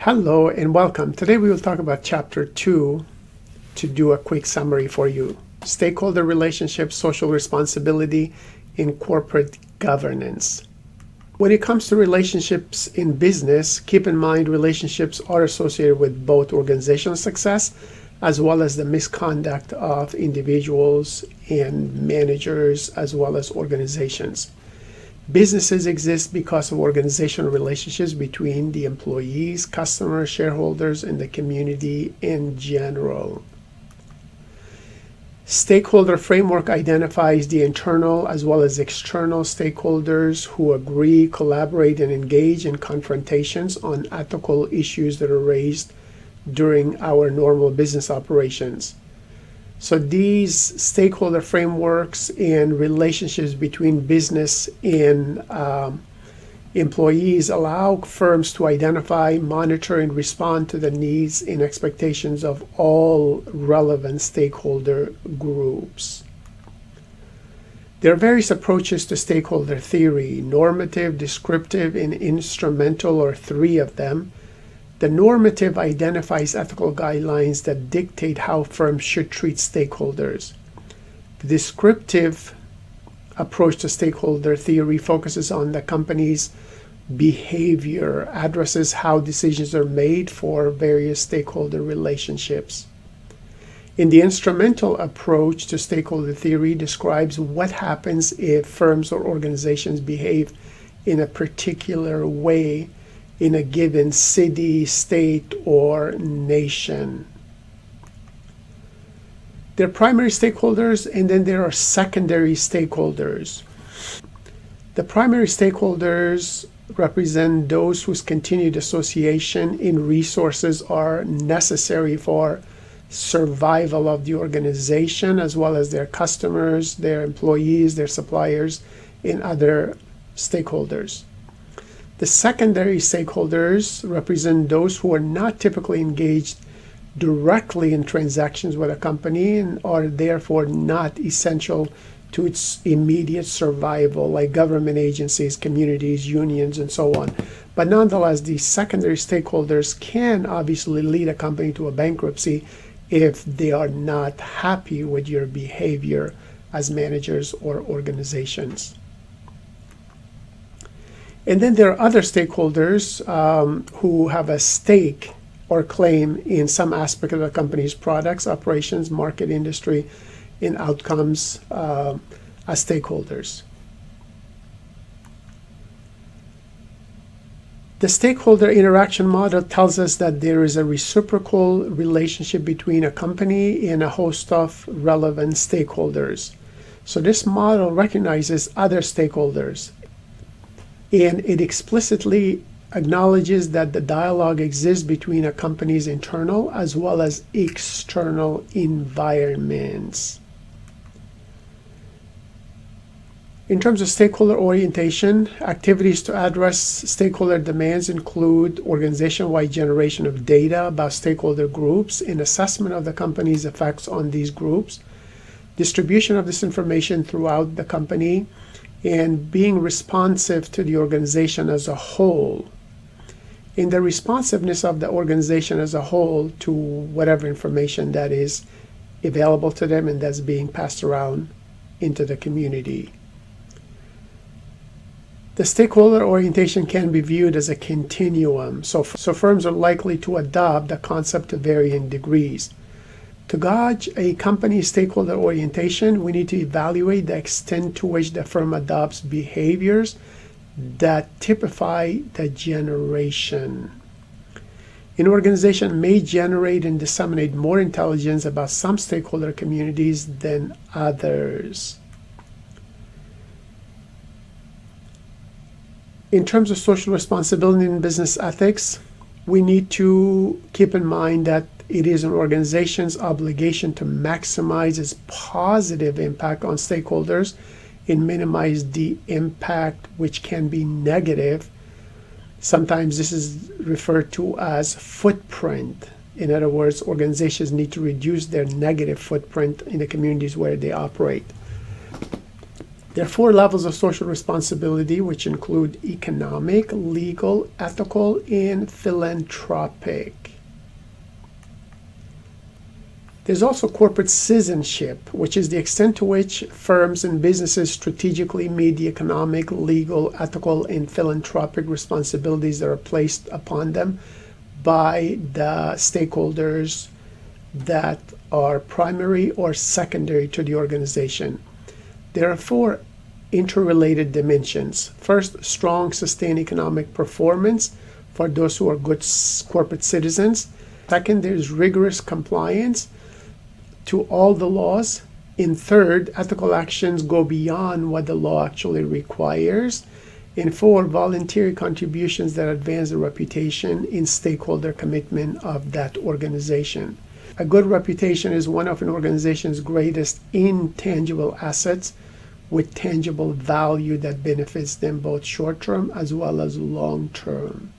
Hello and welcome. Today we will talk about Chapter 2 to do a quick summary for you. Stakeholder relationships, social responsibility, and corporate governance. When it comes to relationships in business, keep in mind relationships are associated with both organizational success as well as the misconduct of individuals and managers as well as organizations. Businesses exist because of organizational relationships between the employees, customers, shareholders, and the community in general. Stakeholder framework identifies the internal as well as external stakeholders who agree, collaborate, and engage in confrontations on ethical issues that are raised during our normal business operations. So these stakeholder frameworks and relationships between business and employees allow firms to identify, monitor, and respond to the needs and expectations of all relevant stakeholder groups. There are various approaches to stakeholder theory: normative, descriptive, and instrumental, or three of them. The normative identifies ethical guidelines that dictate how firms should treat stakeholders. The descriptive approach to stakeholder theory focuses on the company's behavior, addresses how decisions are made for various stakeholder relationships. In the instrumental approach to stakeholder theory describes what happens if firms or organizations behave in a particular way in a given city, state, or nation. There are primary stakeholders, and then there are secondary stakeholders. The primary stakeholders represent those whose continued association in resources are necessary for survival of the organization, as well as their customers, their employees, their suppliers, and other stakeholders. The secondary stakeholders represent those who are not typically engaged directly in transactions with a company and are therefore not essential to its immediate survival, like government agencies, communities, unions, and so on. But nonetheless, these secondary stakeholders can obviously lead a company to a bankruptcy if they are not happy with your behavior as managers or organizations. And then there are other stakeholders who have a stake or claim in some aspect of the company's products, operations, market, industry, and outcomes as stakeholders. The stakeholder interaction model tells us that there is a reciprocal relationship between a company and a host of relevant stakeholders. So this model recognizes other stakeholders, and it explicitly acknowledges that the dialogue exists between a company's internal as well as external environments. In terms of stakeholder orientation, activities to address stakeholder demands include organization-wide generation of data about stakeholder groups and assessment of the company's effects on these groups, distribution of this information throughout the company, and being responsive to the organization as a whole. In the responsiveness of the organization as a whole to whatever information that is available to them and that's being passed around into the community. The stakeholder orientation can be viewed as a continuum, so firms are likely to adopt the concept to varying degrees. To gauge a company's stakeholder orientation, we need to evaluate the extent to which the firm adopts behaviors that typify the generation. An organization may generate and disseminate more intelligence about some stakeholder communities than others. In terms of social responsibility and business ethics, we need to keep in mind that it is an organization's obligation to maximize its positive impact on stakeholders and minimize the impact which can be negative. Sometimes this is referred to as footprint. In other words, organizations need to reduce their negative footprint in the communities where they operate. There are 4 levels of social responsibility, which include economic, legal, ethical, and philanthropic. There's also corporate citizenship, which is the extent to which firms and businesses strategically meet the economic, legal, ethical, and philanthropic responsibilities that are placed upon them by the stakeholders that are primary or secondary to the organization. There are 4 interrelated dimensions. First, strong, sustained economic performance for those who are good corporate citizens. Second, there's rigorous compliance to all the laws. And third, ethical actions go beyond what the law actually requires. And 4, voluntary contributions that advance the reputation and stakeholder commitment of that organization. A good reputation is one of an organization's greatest intangible assets, with tangible value that benefits them both short-term as well as long-term.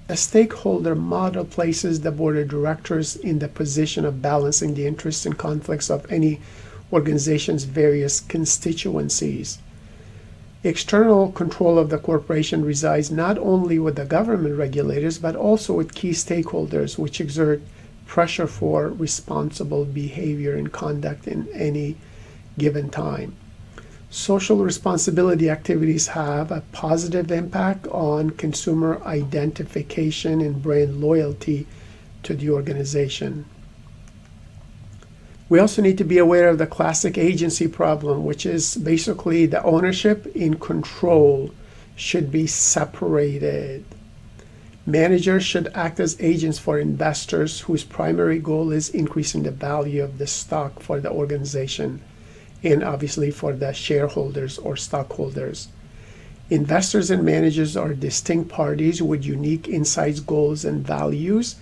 A stakeholder model places the board of directors in the position of balancing the interests and conflicts of any organization's various constituencies. External control of the corporation resides not only with the government regulators, but also with key stakeholders, which exert pressure for responsible behavior and conduct in any given time. Social responsibility activities have a positive impact on consumer identification and brand loyalty to the organization. We also need to be aware of the classic agency problem, which is basically the ownership and control should be separated. Managers should act as agents for investors whose primary goal is increasing the value of the stock for the organization and obviously for the shareholders or stockholders. Investors and managers are distinct parties with unique insights, goals, and values,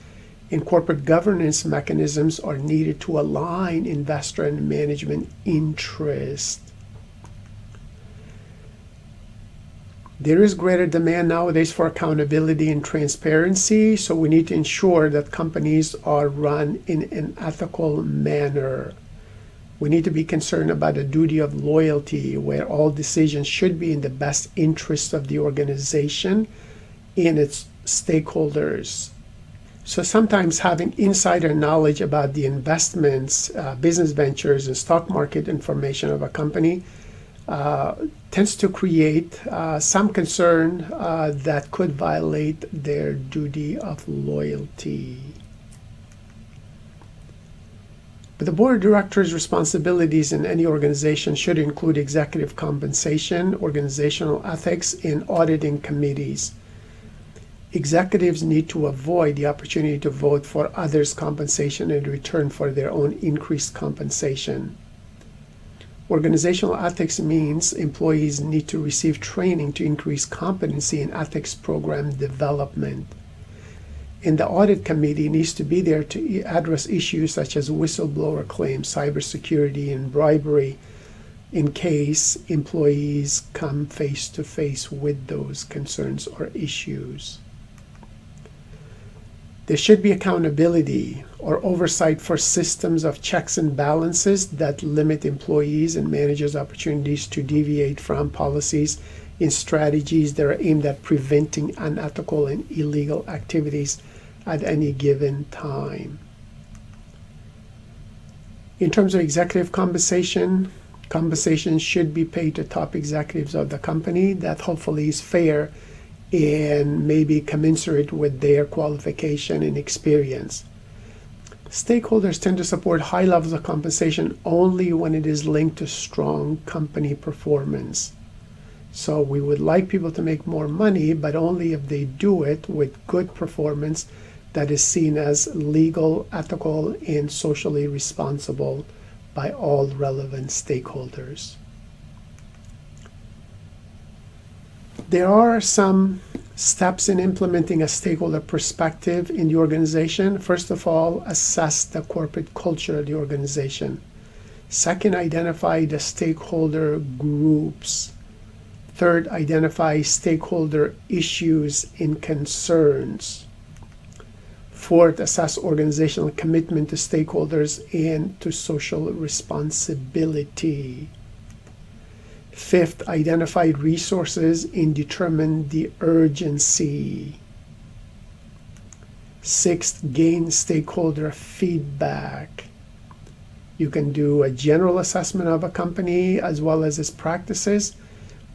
and corporate governance mechanisms are needed to align investor and management interests. There is greater demand nowadays for accountability and transparency, so we need to ensure that companies are run in an ethical manner. We need to be concerned about a duty of loyalty where all decisions should be in the best interest of the organization and its stakeholders. So sometimes having insider knowledge about the investments, business ventures, and stock market information of a company tends to create some concern that could violate their duty of loyalty. But the board of directors' responsibilities in any organization should include executive compensation, organizational ethics, and auditing committees. Executives need to avoid the opportunity to vote for others' compensation in return for their own increased compensation. Organizational ethics means employees need to receive training to increase competency in ethics program development. And the audit committee needs to be there to address issues such as whistleblower claims, cybersecurity, and bribery in case employees come face to face with those concerns or issues. There should be accountability or oversight for systems of checks and balances that limit employees and managers' opportunities to deviate from policies and strategies that are aimed at preventing unethical and illegal activities at any given time. In terms of executive compensation, compensation should be paid to top executives of the company that hopefully is fair and maybe commensurate with their qualification and experience. Stakeholders tend to support high levels of compensation only when it is linked to strong company performance. So we would like people to make more money, but only if they do it with good performance that is seen as legal, ethical, and socially responsible by all relevant stakeholders. There are some steps in implementing a stakeholder perspective in the organization. First of all, assess the corporate culture of the organization. Second, identify the stakeholder groups. Third, identify stakeholder issues and concerns. Fourth, assess organizational commitment to stakeholders and to social responsibility. Fifth, identify resources and determine the urgency. Sixth, gain stakeholder feedback. You can do a general assessment of a company as well as its practices,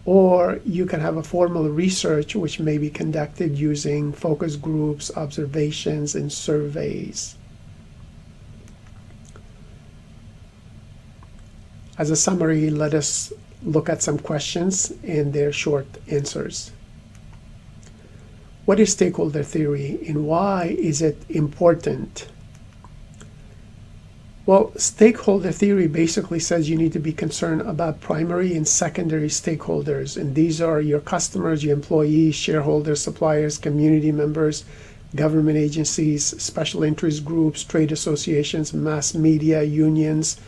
or you can have a formal research which may be conducted using focus groups, observations, and surveys. As a summary, let us look at some questions and their short answers. What is stakeholder theory and why is it important? Well, stakeholder theory basically says you need to be concerned about primary and secondary stakeholders, and these are your customers, your employees, shareholders, suppliers, community members, government agencies, special interest groups, trade associations, mass media, unions.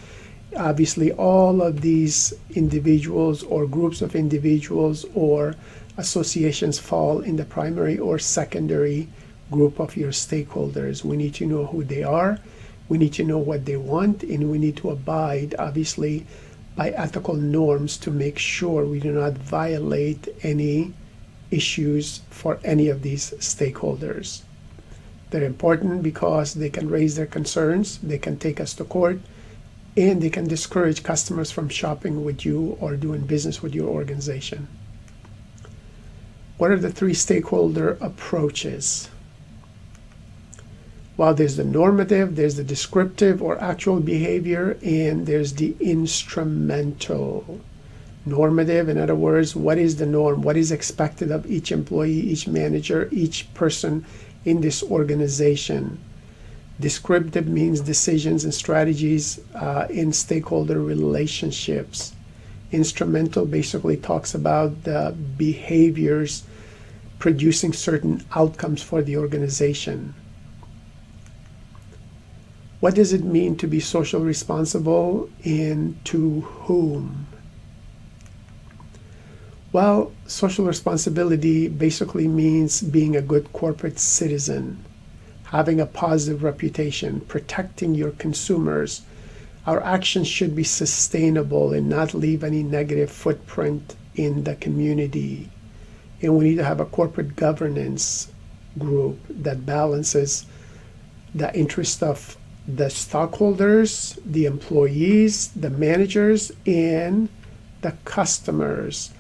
Obviously, all of these individuals or groups of individuals or associations fall in the primary or secondary group of your stakeholders. We need to know who they are, we need to know what they want, and we need to abide, obviously, by ethical norms to make sure we do not violate any issues for any of these stakeholders. They're important because they can raise their concerns, they can take us to court, and they can discourage customers from shopping with you or doing business with your organization. What are the three stakeholder approaches? Well, there's the normative, there's the descriptive or actual behavior, and there's the instrumental. Normative, in other words, what is the norm? What is expected of each employee, each manager, each person in this organization? Descriptive means decisions and strategies in stakeholder relationships. Instrumental basically talks about the behaviors producing certain outcomes for the organization. What does it mean to be social responsible and to whom? Well, social responsibility basically means being a good corporate citizen, having a positive reputation, protecting your consumers. Our actions should be sustainable and not leave any negative footprint in the community. And we need to have a corporate governance group that balances the interest of the stockholders, the employees, the managers, and the customers,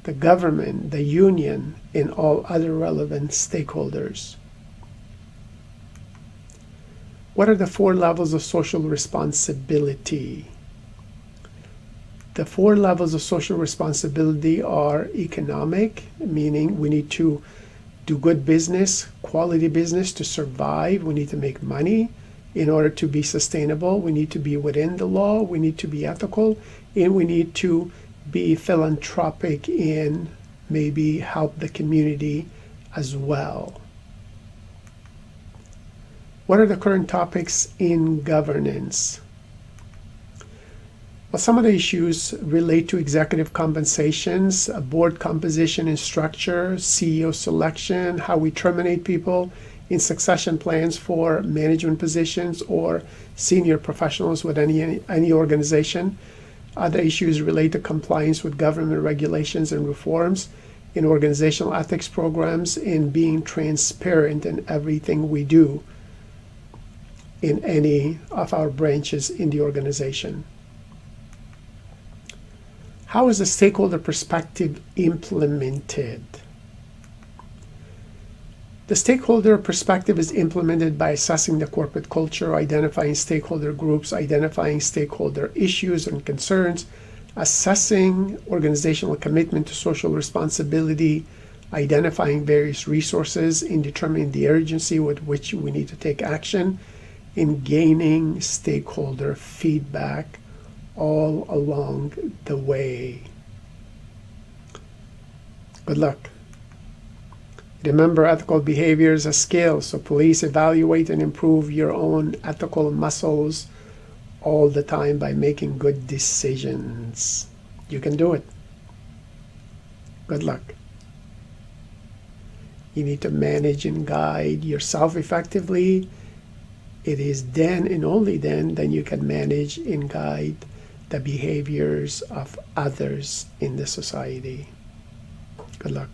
the government, the union, and all other relevant stakeholders. What are the 4 levels of social responsibility? The 4 levels of social responsibility are economic, meaning we need to do good business, quality business to survive. We need to make money in order to be sustainable. We need to be within the law. We need to be ethical, and we need to be philanthropic and maybe help the community as well. What are the current topics in governance? Well, some of the issues relate to executive compensations, board composition and structure, CEO selection, how we terminate people in succession plans for management positions or senior professionals with any organization. Other issues relate to compliance with government regulations and reforms in organizational ethics programs and being transparent in everything we do in any of our branches in the organization. How is the stakeholder perspective implemented? The stakeholder perspective is implemented by assessing the corporate culture, identifying stakeholder groups, identifying stakeholder issues and concerns, assessing organizational commitment to social responsibility, identifying various resources, and determining the urgency with which we need to take action, and gaining stakeholder feedback all along the way. Good luck. Remember, ethical behavior is a skill, so please evaluate and improve your own ethical muscles all the time by making good decisions. You can do it. Good luck. You need to manage and guide yourself effectively. It is then and only then that you can manage and guide the behaviors of others in the society. Good luck.